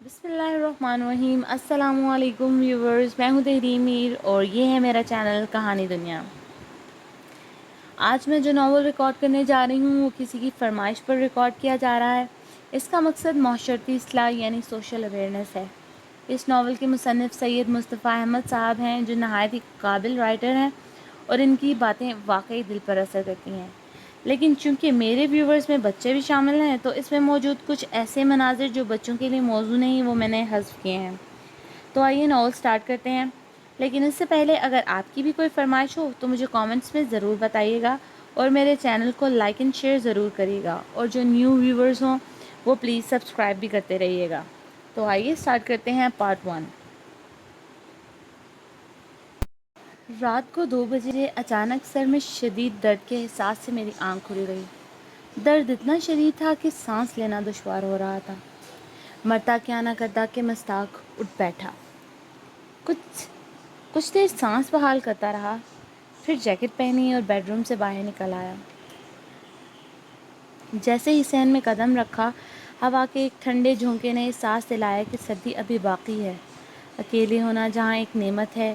بسم اللہ الرحمن الرحیم۔ السلام علیکم ویورز، میں ہوں تحریم میر اور یہ ہے میرا چینل کہانی دنیا۔ آج میں جو ناول ریکارڈ کرنے جا رہی ہوں وہ کسی کی فرمائش پر ریکارڈ کیا جا رہا ہے۔ اس کا مقصد معاشرتی اصلاح یعنی سوشل اویئرنیس ہے۔ اس ناول کے مصنف سید مصطفیٰ احمد صاحب ہیں جو نہایت ہی قابل رائٹر ہیں اور ان کی باتیں واقعی دل پر اثر کرتی ہیں۔ لیکن چونکہ میرے ویورز میں بچے بھی شامل ہیں تو اس میں موجود کچھ ایسے مناظر جو بچوں کے لیے موزوں نہیں وہ میں نے حذف کیے ہیں۔ تو آئیے ناول سٹارٹ کرتے ہیں، لیکن اس سے پہلے اگر آپ کی بھی کوئی فرمائش ہو تو مجھے کامنٹس میں ضرور بتائیے گا اور میرے چینل کو لائک اینڈ شیئر ضرور کریے گا، اور جو نیو ویورز ہوں وہ پلیز سبسکرائب بھی کرتے رہیے گا۔ تو آئیے سٹارٹ کرتے ہیں پارٹ 1۔ رات کو 2 بجے اچانک سر میں شدید درد کے احساس سے میری آنکھ کھل گئی۔ درد اتنا شدید تھا کہ سانس لینا دشوار ہو رہا تھا۔ مرتا کیا نہ کرتا کہ مستاق اٹھ بیٹھا۔ کچھ دیر سانس بحال کرتا رہا، پھر جیکٹ پہنی اور بیڈ روم سے باہر نکل آیا۔ جیسے ہی صحن میں قدم رکھا، ہوا کے ایک ٹھنڈے جھونکے نے احساس دلایا کہ سردی ابھی باقی ہے۔ اکیلے ہونا جہاں ایک نعمت ہے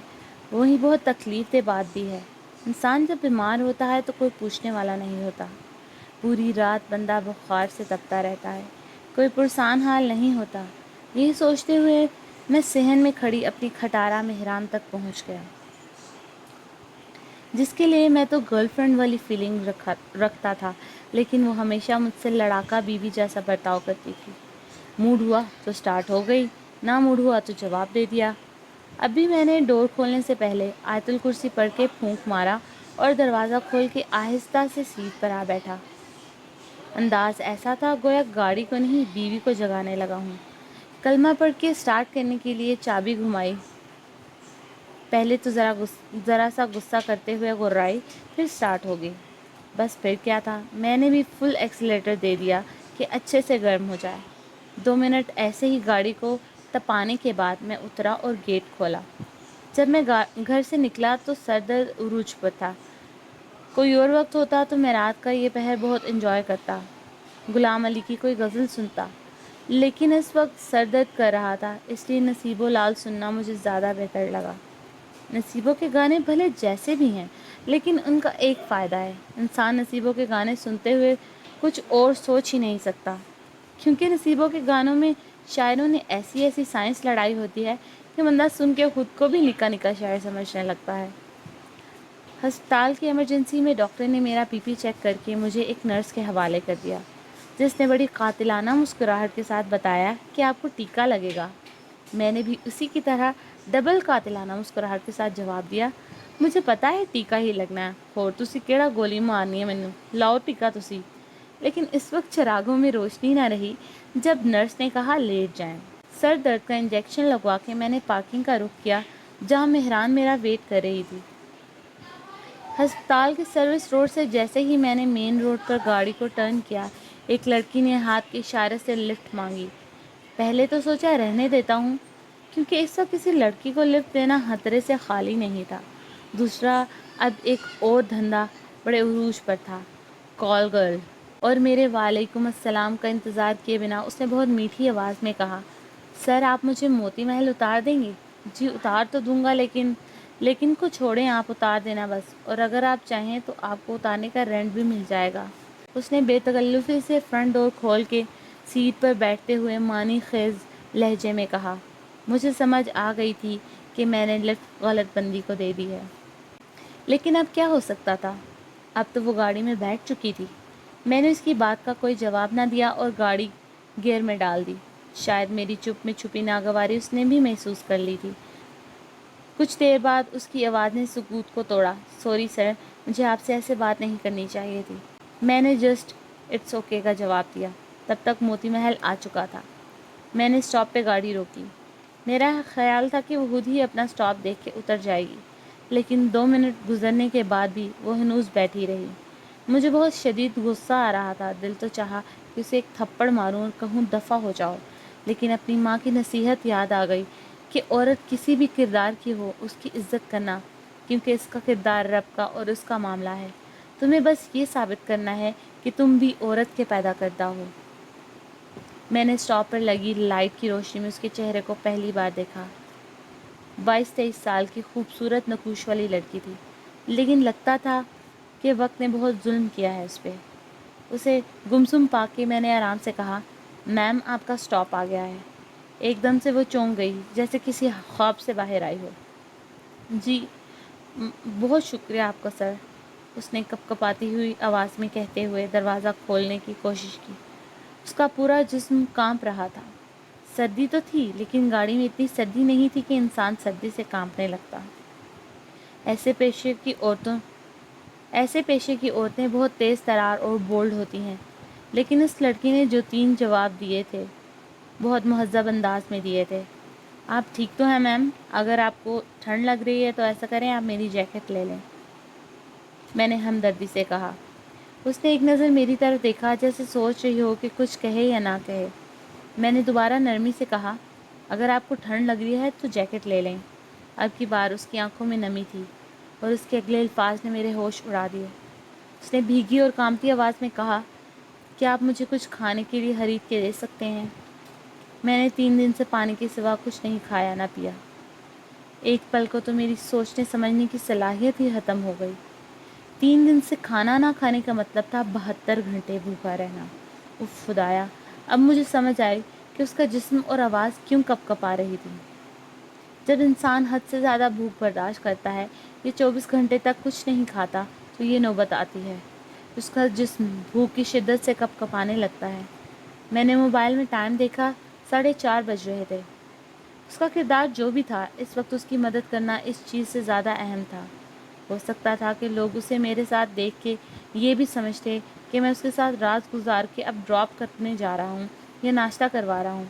وہیں بہت تکلیف دہ بات بھی ہے۔ انسان جب بیمار ہوتا ہے تو کوئی پوچھنے والا نہیں ہوتا۔ پوری رات بندہ بخار سے تپتا رہتا ہے، کوئی پرسان حال نہیں ہوتا۔ یہی سوچتے ہوئے میں صحن میں کھڑی اپنی کھٹارا محرام تک پہنچ گیا، جس کے لیے میں تو گرل فرینڈ والی فیلنگ رکھتا تھا، لیکن وہ ہمیشہ مجھ سے لڑاکا بیوی جیسا برتاؤ کرتی تھی۔ موڈ ہوا تو سٹارٹ ہو گئی، نہ موڈ ہوا تو جواب دے دیا۔ ابھی میں نے ڈور کھولنے سے پہلے آیت الکرسی پڑھ کے پھونک مارا اور دروازہ کھول کے آہستہ سے سیٹ پر آ بیٹھا۔ انداز ایسا تھا گویا گاڑی کو نہیں بیوی کو جگانے لگا ہوں۔ کلمہ پڑھ کے سٹارٹ کرنے کے لیے چابی گھمائی، پہلے تو ذرا سا غصہ کرتے ہوئے گھرائی، پھر سٹارٹ ہو گئی۔ بس پھر کیا تھا، میں نے بھی فل ایکسیلیٹر دے دیا کہ اچھے سے گرم ہو جائے۔ 2 منٹ ایسے ہی گاڑی کو تپانے کے بعد میں اترا اور گیٹ کھولا۔ جب میں گھر سے نکلا تو سر درد عروج پر تھا۔ کوئی اور وقت ہوتا تو میں رات کا یہ پہر بہت انجوائے کرتا، غلام علی کی کوئی غزل سنتا، لیکن اس وقت سر درد کر رہا تھا، اس لیے نصیب و لال سننا مجھے زیادہ بہتر لگا۔ نصیبوں کے گانے بھلے جیسے بھی ہیں، لیکن ان کا ایک فائدہ ہے، انسان نصیبوں کے گانے سنتے ہوئے کچھ اور سوچ ہی نہیں سکتا، کیونکہ نصیبوں کے گانوں میں شاعروں نے ایسی سائنس لڑائی ہوتی ہے کہ بندہ سن کے خود کو بھی نکا نکا شاعر سمجھنے لگتا ہے۔ ہسپتال کی ایمرجنسی میں ڈاکٹر نے میرا پی چیک کر کے مجھے ایک نرس کے حوالے کر دیا، جس نے بڑی قاتلانہ مسکراہٹ کے ساتھ بتایا کہ آپ کو ٹیکا لگے گا۔ میں نے بھی اسی کی طرح ڈبل قاتلانہ مسکراہٹ کے ساتھ جواب دیا، مجھے پتا ہے ٹیکا ہی لگنا ہے، اور تسی کیڑا گولی مارنی ہے مینوں، لاؤ ٹیکا تسی۔ لیکن اس وقت چراغوں میں روشنی نہ رہی جب نرس نے کہا لیٹ جائیں۔ سر درد کا انجیکشن لگوا کے میں نے پارکنگ کا رخ کیا جہاں مہران میرا ویٹ کر رہی تھی۔ ہسپتال کے سروس روڈ سے جیسے ہی میں نے مین روڈ پر گاڑی کو ٹرن کیا، ایک لڑکی نے ہاتھ کے اشارے سے لفٹ مانگی۔ پہلے تو سوچا رہنے دیتا ہوں، کیونکہ اس وقت کسی لڑکی کو لفٹ دینا خطرے سے خالی نہیں تھا۔ دوسرا اب ایک اور دھندا بڑے عروج پر تھا، کال گرل، اور میرے وعلیکم السلام کا انتظار کیے بنا اس نے بہت میٹھی آواز میں کہا، سر آپ مجھے موتی محل اتار دیں گے؟ جی اتار تو دوں گا، لیکن کو چھوڑیں، آپ اتار دینا بس، اور اگر آپ چاہیں تو آپ کو اتارنے کا رینٹ بھی مل جائے گا۔ اس نے بے تکلفی سے فرنٹ ڈور کھول کے سیٹ پر بیٹھتے ہوئے معنی خیز لہجے میں کہا۔ مجھے سمجھ آ گئی تھی کہ میں نے لفٹ غلط بندی کو دے دی ہے، لیکن اب کیا ہو سکتا تھا، اب تو وہ گاڑی میں بیٹھ چکی تھی۔ میں نے اس کی بات کا کوئی جواب نہ دیا اور گاڑی گیئر میں ڈال دی۔ شاید میری چپ میں چھپی ناگواری اس نے بھی محسوس کر لی تھی۔ کچھ دیر بعد اس کی آواز نے سکوت کو توڑا، سوری سر، مجھے آپ سے ایسے بات نہیں کرنی چاہیے تھی۔ میں نے جسٹ اٹس اوکے کا جواب دیا۔ تب تک موتی محل آ چکا تھا۔ میں نے اسٹاپ پہ گاڑی روکی۔ میرا خیال تھا کہ وہ خود ہی اپنا اسٹاپ دیکھ کے اتر جائے گی، لیکن 2 منٹ گزرنے کے بعد بھی وہ ہنوز بیٹھی رہی۔ مجھے بہت شدید غصہ آ رہا تھا، دل تو چاہا کہ اسے ایک تھپڑ ماروں اور کہوں دفع ہو جاؤ، لیکن اپنی ماں کی نصیحت یاد آ گئی کہ عورت کسی بھی کردار کی ہو اس کی عزت کرنا، کیونکہ اس کا کردار رب کا اور اس کا معاملہ ہے، تمہیں بس یہ ثابت کرنا ہے کہ تم بھی عورت کے پیدا کردہ ہو۔ میں نے اسٹاپ پر لگی لائٹ کی روشنی میں اس کے چہرے کو پہلی بار دیکھا۔ 22-23 سال کی خوبصورت نقوش والی لڑکی تھی، لیکن لگتا تھا کہ وقت نے بہت ظلم کیا ہے اس پہ۔ اسے گمسم پا کے میں نے آرام سے کہا، میم آپ کا اسٹاپ آ گیا ہے۔ ایک دم سے وہ چونک گئی، جیسے کسی خواب سے باہر آئی ہو۔ جی بہت شکریہ آپ کا سر، اس نے کپ کپاتی ہوئی آواز میں کہتے ہوئے دروازہ کھولنے کی کوشش کی۔ اس کا پورا جسم کانپ رہا تھا۔ سردی تو تھی، لیکن گاڑی میں اتنی سردی نہیں تھی کہ انسان سردی سے کانپنے لگتا۔ ایسے پیشے کی عورتیں بہت تیز ترار اور بولڈ ہوتی ہیں، لیکن اس لڑکی نے جو 3 جواب دیے تھے بہت مہذب انداز میں دیے تھے۔ آپ ٹھیک تو ہیں میم؟ اگر آپ کو ٹھنڈ لگ رہی ہے تو ایسا کریں، آپ میری جیکٹ لے لیں، میں نے ہمدردی سے کہا۔ اس نے ایک نظر میری طرف دیکھا، جیسے سوچ رہی ہو کہ کچھ کہے یا نہ کہے۔ میں نے دوبارہ نرمی سے کہا، اگر آپ کو ٹھنڈ لگ رہی ہے تو جیکٹ لے لیں۔ اب کی بار اس کی آنکھوں میں نمی تھی، اور اس کے اگلے الفاظ نے میرے ہوش اڑا دیے۔ اس نے بھیگی اور کانپتی آواز میں کہا، کیا آپ مجھے کچھ کھانے کے لیے خرید کے دے سکتے ہیں؟ میں نے 3 دن سے پانی کے سوا کچھ نہیں کھایا نہ پیا۔ ایک پل کو تو میری سوچنے سمجھنے کی صلاحیت ہی ختم ہو گئی۔ 3 دن سے کھانا نہ کھانے کا مطلب تھا 72 گھنٹے بھوکا رہنا۔ اف خدایا، اب مجھے سمجھ آئی کہ اس کا جسم اور آواز کیوں کپ کپا رہی تھی۔ جب انسان حد سے زیادہ بھوک برداشت کرتا ہے، یہ 24 گھنٹے تک کچھ نہیں کھاتا، تو یہ نوبت آتی ہے۔ اس کا جسم بھوک کی شدت سے کپ کپانے لگتا ہے۔ میں نے موبائل میں ٹائم دیکھا، 4:30 بج رہے تھے۔ اس کا کردار جو بھی تھا، اس وقت اس کی مدد کرنا اس چیز سے زیادہ اہم تھا۔ ہو سکتا تھا کہ لوگ اسے میرے ساتھ دیکھ کے یہ بھی سمجھتے کہ میں اس کے ساتھ رات گزار کے اب ڈراپ کرنے جا رہا ہوں یا ناشتہ کروا رہا ہوں،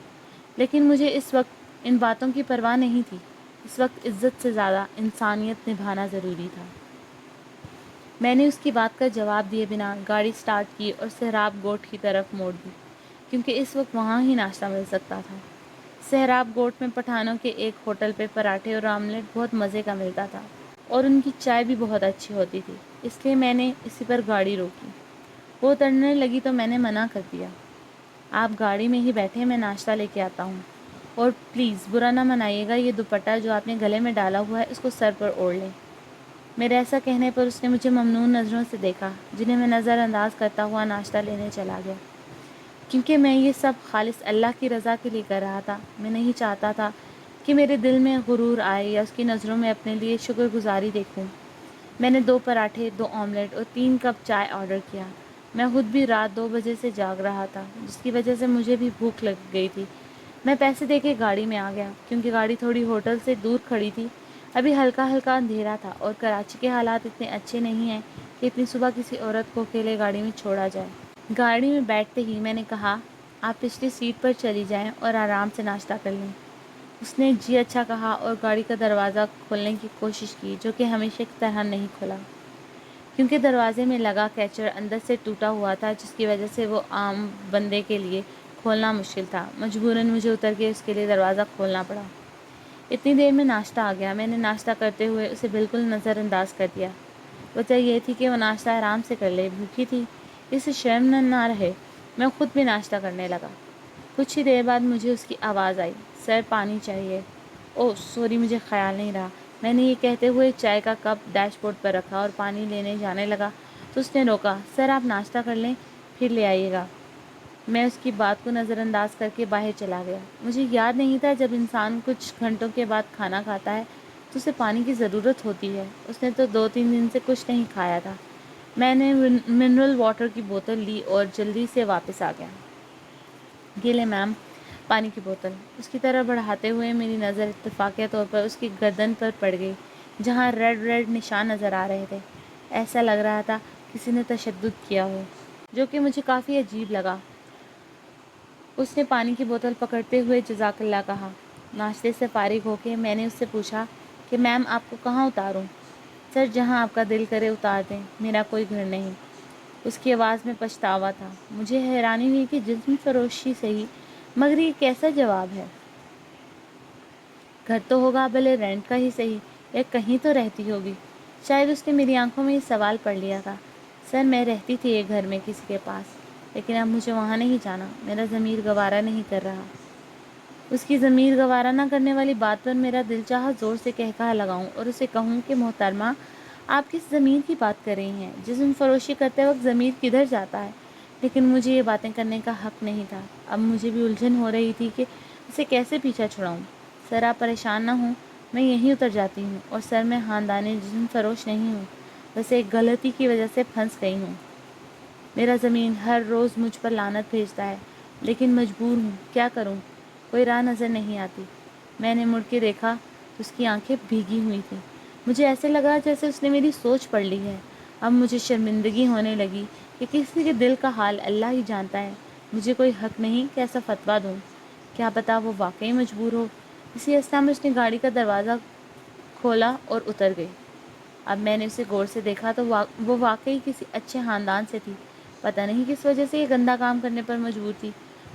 لیکن مجھے اس وقت ان باتوں کی پرواہ نہیں تھی۔ اس وقت عزت سے زیادہ انسانیت نبھانا ضروری تھا۔ میں نے اس کی بات کا جواب دیے بنا گاڑی سٹارٹ کی اور سہراب گوٹ کی طرف موڑ دی، کیونکہ اس وقت وہاں ہی ناشتہ مل سکتا تھا۔ سہراب گوٹ میں پٹھانوں کے ایک ہوٹل پہ پراٹھے اور آملیٹ بہت مزے کا ملتا تھا، اور ان کی چائے بھی بہت اچھی ہوتی تھی، اس لیے میں نے اسی پر گاڑی روکی۔ وہ اترنے لگی تو میں نے منع کر دیا، آپ گاڑی میں ہی بیٹھے، میں ناشتہ لے کے آتا ہوں، اور پلیز برا نہ منائیے گا، یہ دوپٹہ جو آپ نے گلے میں ڈالا ہوا ہے اس کو سر پر اوڑھ لیں۔ میرے ایسا کہنے پر اس نے مجھے ممنون نظروں سے دیکھا، جنہیں میں نظر انداز کرتا ہوا ناشتہ لینے چلا گیا، کیونکہ میں یہ سب خالص اللہ کی رضا کے لیے کر رہا تھا۔ میں نہیں چاہتا تھا کہ میرے دل میں غرور آئے یا اس کی نظروں میں اپنے لیے شکر گزاری دیکھوں۔ میں نے 2 پراٹھے، 2 آملیٹ اور 3 کپ چائے آرڈر کیا۔ میں خود بھی رات 2 بجے سے جاگ رہا تھا، جس کی وجہ سے مجھے بھی بھوک لگ گئی تھی۔ میں پیسے دے کے گاڑی میں آ گیا، کیونکہ گاڑی تھوڑی ہوٹل سے دور کھڑی تھی۔ ابھی ہلکا ہلکا اندھیرا تھا، اور کراچی کے حالات اتنے اچھے نہیں ہیں کہ اتنی صبح کسی عورت کو اکیلے گاڑی میں چھوڑا جائے۔ گاڑی میں بیٹھتے ہی میں نے کہا، آپ پچھلی سیٹ پر چلی جائیں اور آرام سے ناشتہ کر لیں۔ اس نے جی اچھا کہا اور گاڑی کا دروازہ کھولنے کی کوشش کی، جو کہ ہمیشہ کی طرح نہیں کھلا، کیونکہ دروازے میں لگا کیچر اندر سے ٹوٹا ہوا تھا، جس کی وجہ سے وہ عام بندے کے لیے کھولنا مشکل تھا۔ مجبوراً مجھے اتر کے اس کے لیے دروازہ کھولنا پڑا۔ اتنی دیر میں ناشتہ آ گیا۔ میں نے ناشتہ کرتے ہوئے اسے بالکل نظر انداز کر دیا۔ وجہ یہ تھی کہ وہ ناشتہ آرام سے کر لے، بھوکی تھی، اسے شرم نہ رہے۔ میں خود بھی ناشتہ کرنے لگا۔ کچھ ہی دیر بعد مجھے اس کی آواز آئی، سر پانی چاہیے۔ اوہ سوری، مجھے خیال نہیں رہا۔ میں نے یہ کہتے ہوئے چائے کا کپ ڈیش بورڈ پر رکھا اور پانی لینے جانے لگا تو اس نے روکا، سر آپ ناشتہ کر لیں، پھر لے آئیے گا۔ میں اس کی بات کو نظر انداز کر کے باہر چلا گیا۔ مجھے یاد نہیں تھا جب انسان کچھ گھنٹوں کے بعد کھانا کھاتا ہے تو اسے پانی کی ضرورت ہوتی ہے۔ اس نے تو 2-3 دن سے کچھ نہیں کھایا تھا۔ میں نے منرل واٹر کی بوتل لی اور جلدی سے واپس آ گیا۔ یہ لیں میم پانی کی بوتل۔ اس کی طرف بڑھاتے ہوئے میری نظر اتفاقیہ طور پر اس کی گردن پر پڑ گئی، جہاں ریڈ نشان نظر آ رہے تھے۔ ایسا لگ رہا تھا کسی نے تشدد کیا ہو، جو کہ مجھے کافی عجیب لگا۔ اس نے پانی کی بوتل پکڑتے ہوئے جزاک اللہ کہا۔ ناشتے سے فارغ ہو کے میں نے اس سے پوچھا کہ میم آپ کو کہاں اتاروں؟ سر جہاں آپ کا دل کرے اتار دیں، میرا کوئی گھر نہیں۔ اس کی آواز میں پچھتاوا تھا۔ مجھے حیرانی ہوئی کہ جسم فروشی صحیح، مگر یہ کیسا جواب ہے؟ گھر تو ہوگا، بھلے رینٹ کا ہی صحیح، یا کہیں تو رہتی ہوگی۔ شاید اس نے میری آنکھوں میں یہ سوال پڑھ لیا تھا۔ سر میں رہتی تھی ایک گھر میں کسی کے پاس۔ لیکن اب مجھے وہاں نہیں جانا، میرا ضمیر گوارا نہیں کر رہا۔ اس کی ضمیر گوارا نہ کرنے والی بات پر میرا دل چاہا زور سے کہا لگاؤں اور اسے کہوں کہ محترمہ، آپ کس ضمیر کی بات کر رہی ہیں؟ جسم فروشی کرتے وقت ضمیر کدھر جاتا ہے؟ لیکن مجھے یہ باتیں کرنے کا حق نہیں تھا۔ اب مجھے بھی الجھن ہو رہی تھی کہ اسے کیسے پیچھا چھڑاؤں۔ سر آپ پریشان نہ ہوں، میں یہیں اتر جاتی ہوں، اور سر میں خاندانی جسم فروش نہیں ہوں، بس ایک غلطی کی وجہ سے پھنس گئی ہوں۔ میرا زمین ہر روز مجھ پر لعنت بھیجتا ہے، لیکن مجبور ہوں، کیا کروں؟ کوئی راہ نظر نہیں آتی۔ میں نے مڑ کے دیکھا تو اس کی آنکھیں بھیگی ہوئی تھیں۔ مجھے ایسے لگا جیسے اس نے میری سوچ پڑھ لی ہے۔ اب مجھے شرمندگی ہونے لگی کہ کسی کے دل کا حال اللہ ہی جانتا ہے۔ مجھے کوئی حق نہیں کہ ایسا فتویٰ دوں، کیا پتہ وہ واقعی مجبور ہو۔ اسی اثنا میں اس نے گاڑی کا دروازہ کھولا اور اتر گئی۔ اب میں نے اسے غور سے دیکھا تو وہ واقعی کسی اچھے خاندان سے تھی۔ پتہ نہیں کس وجہ سے یہ گندا کام کرنے پر مجبور تھی۔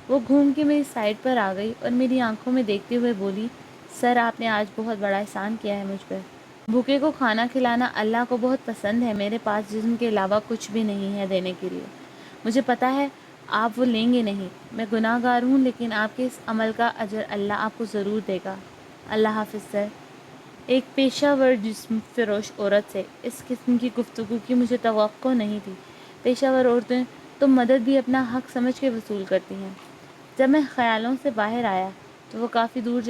وہ گھوم کے میری سائڈ پر آ گئی اور میری آنکھوں میں دیکھتے ہوئے بولی، سر آپ نے آج بہت بڑا احسان کیا ہے مجھ پر۔ بھوکے کو کھانا کھلانا اللہ کو بہت پسند ہے۔ میرے پاس جسم کے علاوہ کچھ بھی نہیں ہے دینے کے لیے۔ مجھے پتہ ہے آپ وہ لیں گے نہیں۔ میں گناہ گار ہوں، لیکن آپ کے اس عمل کا اجر اللہ آپ کو ضرور دے گا۔ اللہ حافظ سر۔ ایک پیشہ ور جسم فروش عورت سے اس قسم کی گفتگو کی مجھے توقع نہیں تھی۔ پیشہ ور عورتیں تو مدد بھی اپنا حق سمجھ کے وصول کرتی ہیں۔ جب میں خیالوں سے باہر آیا تو وہ کافی دور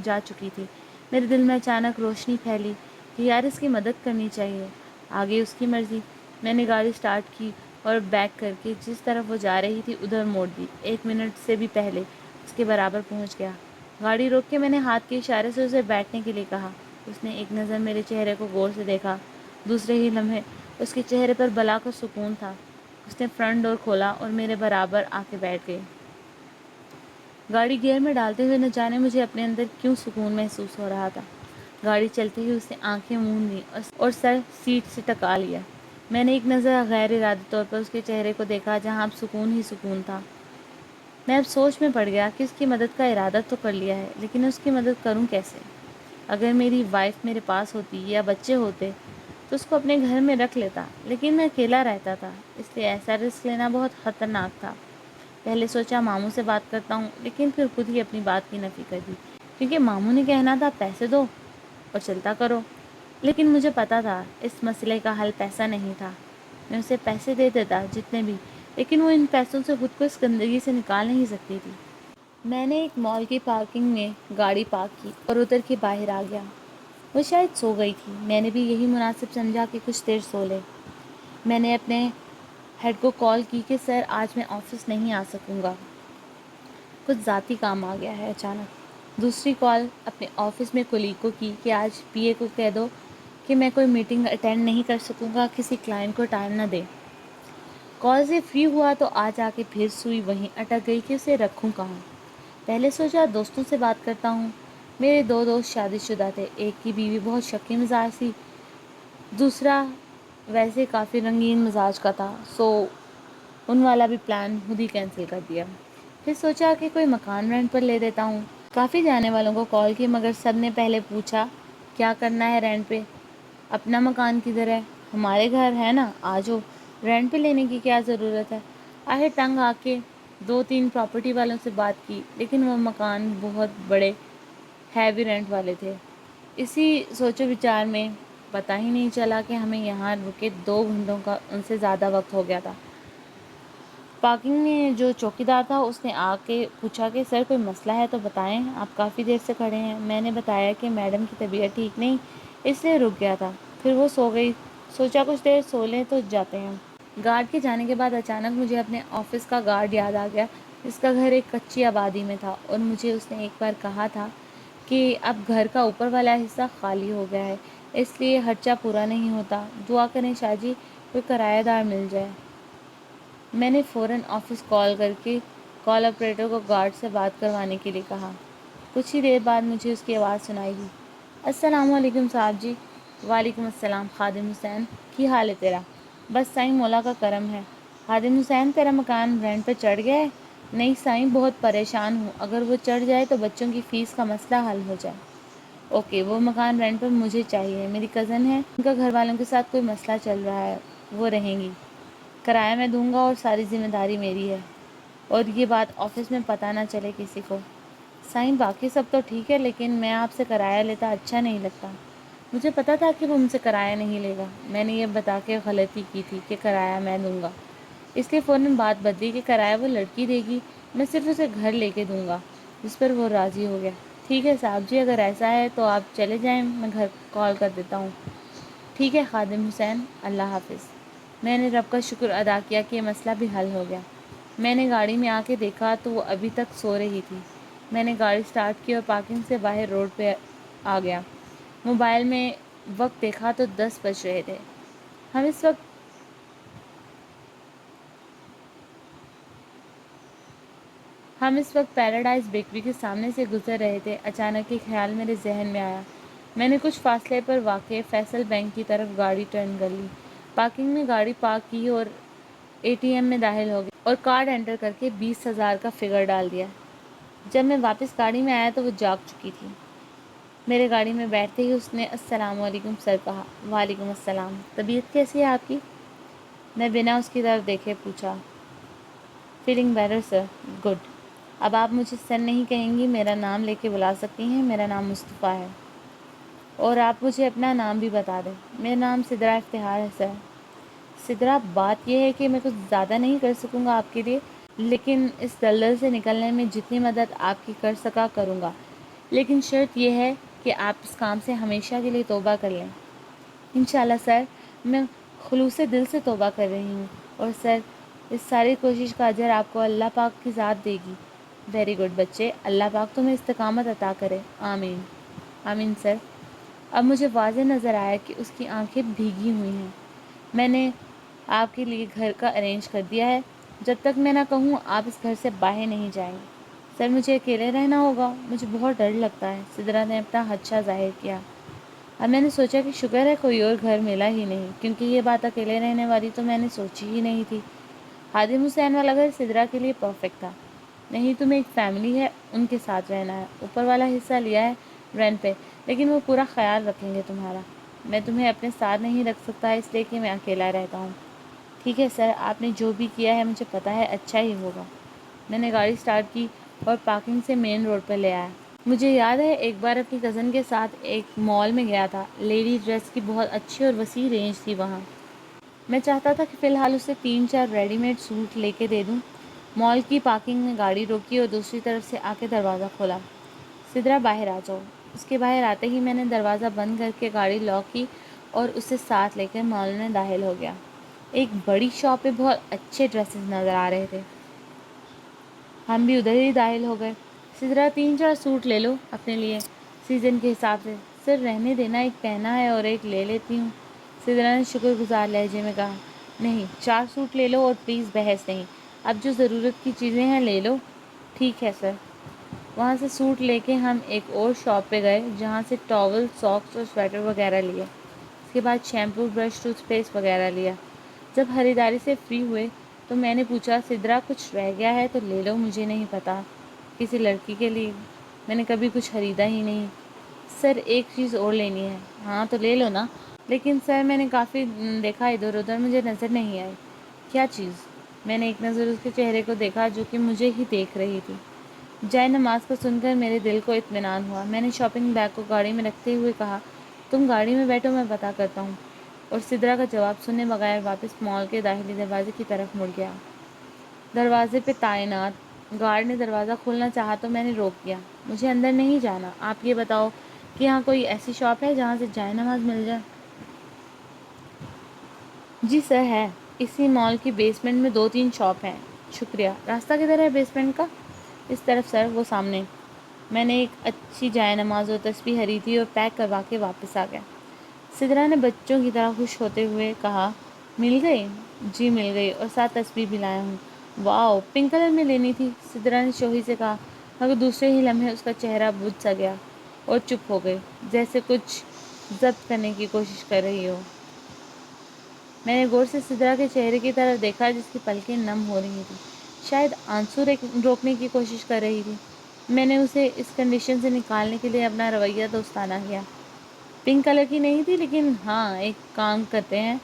جا چکی تھی۔ میرے دل میں اچانک روشنی پھیلی کہ یار اس کی مدد کرنی چاہیے، آگے اس کی مرضی۔ میں نے گاڑی سٹارٹ کی اور بیک کر کے جس طرف وہ جا رہی تھی ادھر موڑ دی۔ 1 منٹ سے بھی پہلے اس کے برابر پہنچ گیا۔ گاڑی روک کے میں نے ہاتھ کے اشارے سے اسے بیٹھنے کے لیے کہا۔ اس نے ایک نظر میرے چہرے کو غور سے دیکھا، دوسرے ہی لمحے اس کے چہرے پر بلا کا سکون تھا۔ اس نے فرنٹ ڈور کھولا اور میرے برابر آ کے بیٹھ گئی۔ گاڑی گیئر میں ڈالتے ہوئے نہ جانے مجھے اپنے اندر کیوں سکون محسوس ہو رہا تھا۔ گاڑی چلتے ہی اس نے آنکھیں موند لیں اور سر سیٹ سے ٹکا لیا۔ میں نے ایک نظر غیر ارادی طور پر اس کے چہرے کو دیکھا جہاں اب سکون ہی سکون تھا۔ میں اب سوچ میں پڑ گیا کہ اس کی مدد کا ارادہ تو کر لیا ہے، لیکن اس کی مدد کروں کیسے؟ اگر میری وائف میرے پاس ہوتی یا بچے ہوتے تو اس کو اپنے گھر میں رکھ لیتا، لیکن میں اکیلا رہتا تھا، اس لیے ایسا رسک لینا بہت خطرناک تھا۔ پہلے سوچا ماموں سے بات کرتا ہوں، لیکن پھر خود ہی اپنی بات کی نفی کر دی، کیونکہ ماموں نے کہنا تھا پیسے دو اور چلتا کرو۔ لیکن مجھے پتا تھا اس مسئلے کا حل پیسہ نہیں تھا۔ میں اسے پیسے دے دیتا جتنے بھی، لیکن وہ ان پیسوں سے خود کو اس گندگی سے نکال نہیں سکتی تھی۔ میں نے ایک مال کی پارکنگ میں گاڑی پارک کی اور اتر کے باہر آ گیا۔ وہ شاید سو گئی تھی، میں نے بھی یہی مناسب سمجھا کہ کچھ دیر سو لے۔ میں نے اپنے ہیڈ کو کال کی کہ سر آج میں آفس نہیں آ سکوں گا، کچھ ذاتی کام آ گیا ہے اچانک۔ دوسری کال اپنے آفس میں کولیگ کو کی کہ آج پی اے کو کہہ دو کہ میں کوئی میٹنگ اٹینڈ نہیں کر سکوں گا، کسی کلائنٹ کو ٹائم نہ دے۔ کال سے فری ہوا تو آج آ کے پھر سوئی وہیں اٹک گئی کہ اسے رکھوں کہاں۔ پہلے سوچا دوستوں سے بات کرتا ہوں۔ میرے 2 دوست شادی شدہ تھے، ایک کی بیوی بہت شکی مزاج تھی، دوسرا ویسے کافی رنگین مزاج کا تھا، سو ان والا بھی پلان خود ہی کینسل کر دیا۔ پھر سوچا کہ کوئی مکان رینٹ پر لے دیتا ہوں۔ کافی جانے والوں کو کال کی، مگر سب نے پہلے پوچھا کیا کرنا ہے رینٹ پہ؟ اپنا مکان کدھر ہے؟ ہمارے گھر ہے نا، آ جاؤ، رینٹ پہ لینے کی کیا ضرورت ہے؟ آخر تنگ آ کے 2-3 پراپرٹی والوں سے بات کی، لیکن وہ مکان بہت بڑے ہیوی رینٹ والے تھے۔ اسی سوچو بچار میں پتہ ہی نہیں چلا کہ ہمیں یہاں رکے 2 گھنٹوں کا ان سے زیادہ وقت ہو گیا تھا۔ پارکنگ میں جو چوکیدار تھا اس نے آ کے پوچھا کہ سر کوئی مسئلہ ہے تو بتائیں، آپ کافی دیر سے کھڑے ہیں۔ میں نے بتایا کہ میڈم کی طبیعت ٹھیک نہیں، اس لیے رک گیا تھا۔ پھر وہ سو گئی، سوچا کچھ دیر سو لیں تو جاتے ہیں۔ گارڈ کے جانے کے بعد اچانک مجھے اپنے آفس کا گارڈ یاد آ گیا، جس کا گھر ایک کچی آبادی میں تھا، اور مجھے اس نے ایک بار کہا تھا کہ اب گھر کا اوپر والا حصہ خالی ہو گیا ہے، اس لیے خرچہ پورا نہیں ہوتا، دعا کریں شاہ جی کوئی کرایہ دار مل جائے۔ میں نے فوراً آفس کال کر کے کال آپریٹر کو گارڈ سے بات کروانے کے لیے کہا۔ کچھ ہی دیر بعد مجھے اس کی آواز سنائی دی، السلام علیکم صاحب جی۔ وعلیکم السلام خادم حسین، کی حال ہے تیرا؟ بس سائیں مولا کا کرم ہے۔ خادم حسین تیرا مکان رینٹ پہ چڑھ گیا ہے؟ نہیں سائیں، بہت پریشان ہوں، اگر وہ چڑھ جائے تو بچوں کی فیس کا مسئلہ حل ہو جائے۔ اوکے، وہ مکان رینٹ پر مجھے چاہیے، میری کزن ہے، ان کا گھر والوں کے ساتھ کوئی مسئلہ چل رہا ہے، وہ رہیں گی۔ کرایہ میں دوں گا اور ساری ذمہ داری میری ہے، اور یہ بات آفس میں پتہ نہ چلے کسی کو۔ سائن باقی سب تو ٹھیک ہے، لیکن میں آپ سے کرایہ لیتا اچھا نہیں لگتا۔ مجھے پتا تھا کہ وہ مجھ سے کرایہ نہیں لے گا۔ میں نے یہ بتا کے غلطی کی تھی کہ کرایہ میں دوں گا، اس لیے فوراً بات بدلی کہ کرایہ وہ لڑکی دے گی، میں صرف اسے گھر لے کے دوں گا، جس پر وہ راضی ہو گیا۔ ٹھیک ہے صاحب جی، اگر ایسا ہے تو آپ چلے جائیں، میں گھر کال کر دیتا ہوں۔ ٹھیک ہے خادم حسین، اللہ حافظ۔ میں نے رب کا شکر ادا کیا کہ یہ مسئلہ بھی حل ہو گیا۔ میں نے گاڑی میں آ کے دیکھا تو وہ ابھی تک سو رہی تھی۔ میں نے گاڑی سٹارٹ کی اور پارکنگ سے باہر روڈ پہ آ گیا۔ موبائل میں وقت دیکھا تو 10 بج رہے تھے۔ ہم اس وقت پیراڈائز بیکری کے سامنے سے گزر رہے تھے۔ اچانک ایک خیال میرے ذہن میں آیا۔ میں نے کچھ فاصلے پر واقع فیصل بینک کی طرف گاڑی ٹرن کر لی، پارکنگ میں گاڑی پارک کی اور اے ٹی ایم میں داخل ہو گئی اور کارڈ انٹر کر کے 20,000 کا فگر ڈال دیا۔ جب میں واپس گاڑی میں آیا تو وہ جاگ چکی تھی۔ میرے گاڑی میں بیٹھتے ہی اس نے السلام علیکم سر کہا۔ وعلیکم السلام، طبیعت کیسی ہے آپ کی؟ میں بنا اس کی طرف دیکھے پوچھا۔ فیلنگ بیٹر سر، گڈ۔ اب آپ مجھے سر نہیں کہیں گی، میرا نام لے کے بلا سکتی ہیں، میرا نام مصطفیٰ ہے۔ اور آپ مجھے اپنا نام بھی بتا دیں۔ میرا نام سدرا افتخار ہے سر۔ سدرا، بات یہ ہے کہ میں کچھ زیادہ نہیں کر سکوں گا آپ کے لیے، لیکن اس دلدل سے نکلنے میں جتنی مدد آپ کی کر سکا کروں گا، لیکن شرط یہ ہے کہ آپ اس کام سے ہمیشہ کے لیے توبہ کر لیں۔ انشاءاللہ سر، میں خلوص دل سے توبہ کر رہی ہوں، اور سر اس ساری کوشش کا اجر آپ کو اللہ پاک کی ذات دے گی۔ ویری گڈ بچے، اللہ پاک تمہیں استقامت عطا کرے، آمین۔ آمین سر۔ اب مجھے واضح نظر آیا کہ اس کی آنکھیں بھیگی ہوئی ہیں۔ میں نے آپ کے لیے گھر کا ارینج کر دیا ہے، جب تک میں نہ کہوں آپ اس گھر سے باہر نہیں جائیں گے۔ سر مجھے اکیلے رہنا ہوگا، مجھے بہت ڈر لگتا ہے۔ سدرا نے اپنا خدشہ ظاہر کیا۔ اب میں نے سوچا کہ شکر ہے کوئی اور گھر ملا ہی نہیں، کیونکہ یہ بات اکیلے رہنے والی تو میں نے سوچی ہی نہیں تھی۔ خادم حسین والا گھر سدرا کے لیے پرفیکٹ تھا۔ نہیں تمہیں ایک فیملی ہے، ان کے ساتھ رہنا ہے، اوپر والا حصہ لیا ہے رینٹ پہ، لیکن وہ پورا خیال رکھیں گے تمہارا۔ میں تمہیں اپنے ساتھ نہیں رکھ سکتا اس لیے کہ میں اکیلا رہتا ہوں۔ ٹھیک ہے سر، آپ نے جو بھی کیا ہے مجھے پتا ہے اچھا ہی ہوگا۔ میں نے گاڑی سٹارٹ کی اور پارکنگ سے مین روڈ پر لے آیا۔ مجھے یاد ہے ایک بار اپنی کزن کے ساتھ ایک مال میں گیا تھا۔ لیڈی ڈریس کی بہت اچھی اور وسیع رینج تھی وہاں۔ میں چاہتا تھا کہ فی الحال اسے 3-4 ریڈی میڈ سوٹ لے کے دے دوں۔ مال کی پارکنگ میں گاڑی روکی اور دوسری طرف سے آ کے دروازہ کھولا۔ سدرا باہر آ جاؤ۔ اس کے باہر آتے ہی میں نے دروازہ بند کر کے گاڑی لاک کی اور اسے ساتھ لے کر مال میں داخل ہو گیا۔ ایک بڑی شاپ پہ بہت اچھے ڈریسز نظر آ رہے تھے۔ ہم بھی ادھر ہی داخل ہو گئے۔ سدرا 3-4 سوٹ لے لو اپنے لیے سیزن کے حساب سے۔ سر رہنے دینا، ایک پہنا ہے اور ایک لے لیتی ہوں۔ سدرا نے شکر گزار لہجے میں کہا۔ نہیں، 4 سوٹ لے لو اور پلیز بحث نہیں، اب جو ضرورت کی چیزیں ہیں لے لو۔ ٹھیک ہے سر۔ وہاں سے سوٹ لے کے ہم ایک اور شاپ پہ گئے جہاں سے ٹاول، ساکس اور سویٹر وغیرہ لیے۔ اس کے بعد شیمپو، برش، ٹوتھ پیسٹ وغیرہ لیا۔ جب خریداری سے فری ہوئے تو میں نے پوچھا سدرا کچھ رہ گیا ہے تو لے لو، مجھے نہیں پتا، کسی لڑکی کے لیے، میں نے کبھی کچھ خریدا ہی نہیں۔ سر ایک چیز اور لینی ہے۔ ہاں تو لے لو نا۔ لیکن سر میں نے کافی دیکھا ادھر ادھر، مجھے نظر نہیں آئی۔ کیا چیز؟ میں نے ایک نظر اس کے چہرے کو دیکھا جو کہ مجھے ہی دیکھ رہی تھی۔ جائے نماز کو سن کر میرے دل کو اطمینان ہوا۔ میں نے شاپنگ بیگ کو گاڑی میں رکھتے ہوئے کہا تم گاڑی میں بیٹھو، میں پتہ کرتا ہوں، اور سدرا کا جواب سنے بغیر واپس مال کے داخلی دروازے کی طرف مڑ گیا۔ دروازے پہ تعینات گارڈ نے دروازہ کھولنا چاہا تو میں نے روک دیا۔ مجھے اندر نہیں جانا، آپ یہ بتاؤ کہ یہاں کوئی ایسی شاپ ہے جہاں سے جائے نماز مل جائے؟ جی سر ہے، اسی مال کی بیسمنٹ میں 2-3 شاپ ہیں۔ شکریہ۔ راستہ کدھر ہے بیسمنٹ کا؟ اس طرف سر، وہ سامنے۔ میں نے ایک اچھی جائے نماز اور تسبیح خریدی اور پیک کروا کے واپس آ گیا۔ سدرا نے بچوں کی طرح خوش ہوتے ہوئے کہا مل گئی؟ جی مل گئی، اور ساتھ تسبیح بھی لایا ہوں۔ واؤ، پنک کلر میں لینی تھی، سدرا نے شوخی سے کہا، مگر دوسرے ہی لمحے اس کا چہرہ بجھ سا گیا اور چپ ہو گئی، جیسے کچھ ضبط کرنے کی کوشش کر رہی ہو۔ میں نے غور سے سدرا کے چہرے کی طرف دیکھا جس کی پلکیں نم ہو رہی تھیں، شاید آنسو روکنے کی کوشش کر رہی تھی۔ میں نے اسے اس کنڈیشن سے نکالنے کے لیے اپنا رویہ دوستانہ کیا۔ پنک کلر کی نہیں تھی، لیکن ہاں ایک کام کرتے ہیں۔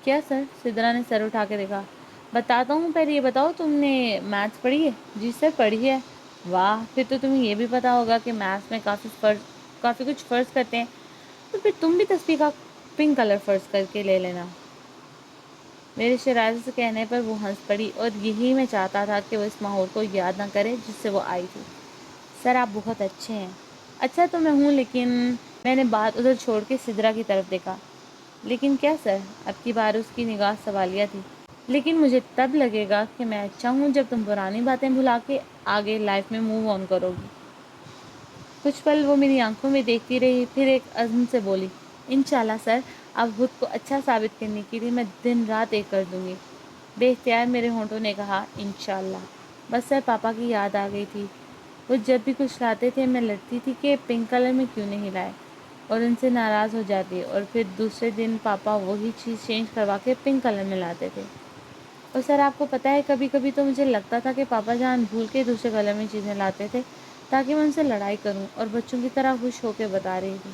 کیا سر؟ سدرا نے سر اٹھا کے دیکھا۔ بتاتا ہوں، پہلے یہ بتاؤ تم نے میتھس پڑھی ہے؟ جی سر پڑھی ہے۔ واہ، پھر تو تمہیں یہ بھی پتا ہوگا کہ میتھس میں کافی کچھ فرض کرتے ہیں، تو پھر تم بھی تسبیح کا پنک کلر فرض کر کے لے لینا۔ میرے شرارت سے کہنے پر وہ ہنس پڑی، اور یہی میں چاہتا تھا کہ وہ اس ماحول کو یاد نہ کرے جس سے وہ آئی تھی۔ سر آپ بہت اچھے ہیں۔ اچھا تو میں ہوں، لیکن میں نے بات ادھر چھوڑ کے سدرا کی طرف دیکھا۔ لیکن کیا سر؟ اب کی بار اس کی نگاہ سوالیہ تھی۔ لیکن مجھے تب لگے گا کہ میں اچھا ہوں جب تم پرانی باتیں بھلا کے آگے لائف میں موو آن کرو گی۔ کچھ پل وہ میری آنکھوں میں دیکھتی رہی، پھر ایک عزم سے بولی، انشاءاللہ سر، اب خود کو اچھا ثابت کرنے کے لیے میں دن رات ایک کر دوں گی۔ بے اختیار میرے ہونٹوں نے کہا انشاءاللہ۔ بس سر پاپا کی یاد آ گئی تھی۔ وہ جب بھی کچھ لاتے تھے میں لڑتی تھی کہ پنک کلر میں کیوں نہیں لائے، اور ان سے ناراض ہو جاتی، اور پھر دوسرے دن پاپا وہی چیز چینج کروا کے پنک کلر میں لاتے تھے۔ اور سر آپ کو پتہ ہے کبھی کبھی تو مجھے لگتا تھا کہ پاپا جان بھول کے دوسرے کلر میں چیزیں لاتے تھے تاکہ میں ان سے لڑائی کروں، اور بچوں کی طرح خوش ہو کے بتا رہی تھی۔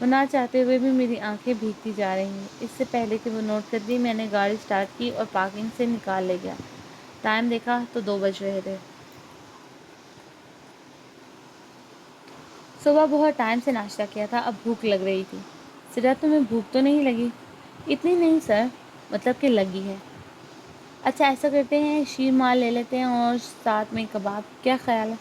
وہ نہ چاہتے ہوئے بھی میری آنکھیں بھیگتی جا رہی ہیں۔ اس سے پہلے کہ وہ نوٹ کر دی، میں نے گاڑی سٹارٹ کی اور پارکنگ سے نکال لے گیا۔ ٹائم دیکھا تو 2 بج رہے تھے۔ صبح بہت ٹائم سے ناشتہ کیا تھا، اب بھوک لگ رہی تھی۔ سرا تمہیں بھوک تو نہیں لگی؟ اتنی نہیں سر، مطلب کہ لگی ہے۔ اچھا ایسا کرتے ہیں، شیر مال لے لیتے ہیں اور ساتھ میں کباب، کیا خیال ہے؟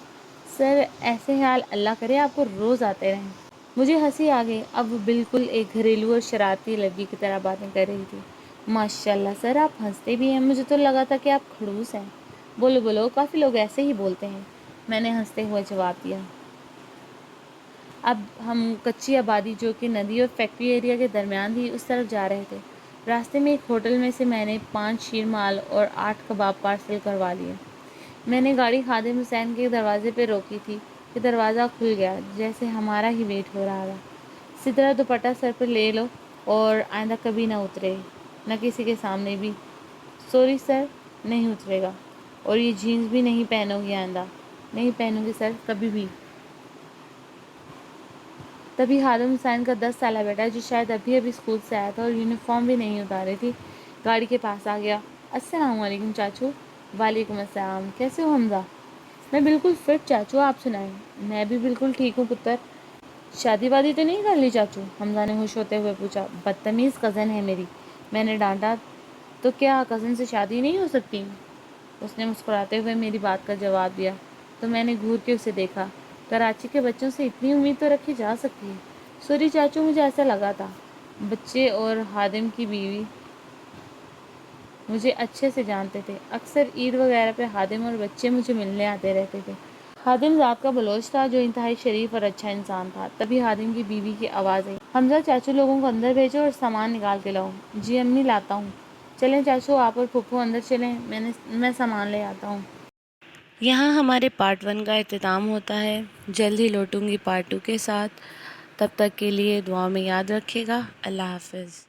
سر ایسے خیال اللہ کرے آپ کو روز آتے رہیں۔ مجھے ہنسی آ گئی، اب وہ بالکل ایک گھریلو اور شرارتی لڑکی کی طرح باتیں کر رہی تھی۔ ماشاء اللہ سر آپ ہنستے بھی ہیں، مجھے تو لگا تھا کہ آپ کھڑوس ہیں۔ بولو بولو، کافی لوگ ایسے ہی بولتے ہیں، میں نے ہنستے ہوئے جواب دیا۔ اب ہم کچی آبادی جو کہ ندی اور فیکٹری ایریا کے درمیان تھی اس طرف جا رہے تھے۔ راستے میں ایک ہوٹل میں سے میں نے 5 شیر مال اور 8 کباب پارسل کروا لیے۔ میں نے گاڑی خادم حسین کے دروازے پہ روکی تھی کہ دروازہ کھل گیا، جیسے ہمارا ہی ویٹ ہو رہا تھا۔ سدرا دوپٹہ سر پہ لے لو اور آئندہ کبھی نہ اترے، نہ کسی کے سامنے بھی۔ سوری سر، نہیں اترے گا، اور یہ جینز بھی نہیں پہنو گی آئندہ۔ نہیں پہنوں گی سر، کبھی بھی۔ تبھی خادم حسین کا 10 سالہ بیٹا، جو شاید ابھی ابھی اسکول سے آیا تھا اور یونیفارم بھی نہیں اتاری تھی، گاڑی کے پاس آ گیا۔ السلام علیکم چاچو۔ وعلیکم السلام، کیسے ہو حمزہ؟ میں بالکل فٹ چاچو، آپ سنائیں؟ میں بھی بالکل ٹھیک ہوں پتر۔ شادی وادی تو نہیں کر لی چاچو؟ حمزہ نے خوش ہوتے ہوئے پوچھا۔ بدتمیز کزن ہے میری، میں نے ڈانٹا۔ تو کیا کزن سے شادی نہیں ہو سکتی؟ اس نے مسکراتے ہوئے میری بات کا جواب دیا۔ تو میں نے گھور کے اسے دیکھا۔ کراچی کے بچوں سے اتنی امید تو رکھی جا سکتی ہے۔ سوری چاچو، مجھے ایسا لگا تھا۔ بچے اور خادم کی بیوی مجھے اچھے سے جانتے تھے، اکثر عید وغیرہ پہ خادم اور بچے مجھے ملنے آتے رہتے تھے۔ خادم ذات کا بلوچ تھا جو انتہائی شریف اور اچھا انسان تھا۔ تبھی خادم کی بیوی کی آواز آئی، حمزہ چاچو لوگوں کو اندر بھیجو اور سامان نکال کے لاؤ۔ جی امی لاتا ہوں۔ چلیں چاچو، آپ اور پھپھو اندر چلیں، میں سامان لے آتا ہوں۔ یہاں ہمارے پارٹ 1 کا اختتام ہوتا ہے۔ جلد ہی لوٹوں گی پارٹ 2 کے ساتھ۔ تب تک کے لیے دعاؤں میں یاد رکھیے گا۔ اللہ حافظ۔